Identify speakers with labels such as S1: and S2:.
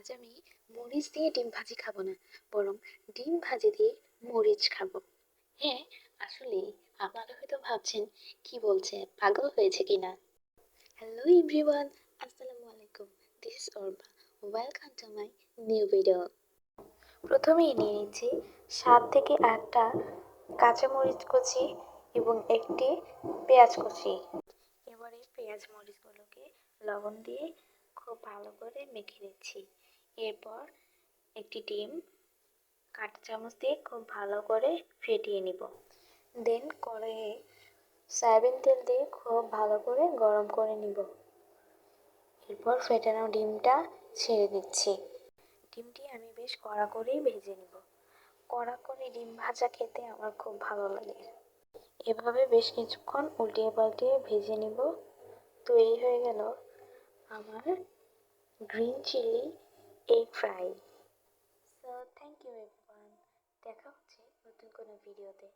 S1: আজ আমি মরিচ দিয়ে ডিম ভাজি খাবো না, বরং ডিম ভাজি দিয়ে মরিচ খাবো। হ্যাঁ, আসলেই আপনারা হয়তো ভাবছেন কি বলছে, পাগল হয়েছে কিনা। হ্যালো এভরিওয়ান, আসসালামু আলাইকুম। This is Orba. Welcome to my new video. প্রথমেই নিয়ে নিচ্ছি 7 থেকে 8টা কাঁচামরিচ কুচি এবং একটি পেঁয়াজ কুচি। এবারে পেঁয়াজ মরিচগুলোকে লবণ দিয়ে খুব ভালো করে মেখে নিচ্ছি। এরপর একটি ডিম কাঁটা চামচ দিয়ে খুব ভালো করে ফেটিয়ে নিব। দেন কড়াইয়ে সয়াবিন তেল দিয়ে খুব ভালো করে গরম করে নিব। এরপর ফেটানো ডিমটা ছেড়ে দিচ্ছি। ডিমটি আমি বেশ কড়া করেই ভেজে নিব। কড়া করে ডিম ভাজা খেতে আমার খুব ভালো লাগে। এভাবে বেশ কিছুক্ষণ উল্টিয়ে পাল্টিয়ে ভেজে নিব। তৈরি হয়ে গেল আমার green chilli egg fry. So thank you everyone. দেখা হচ্ছে নতুন কোনো ভিডিওতে।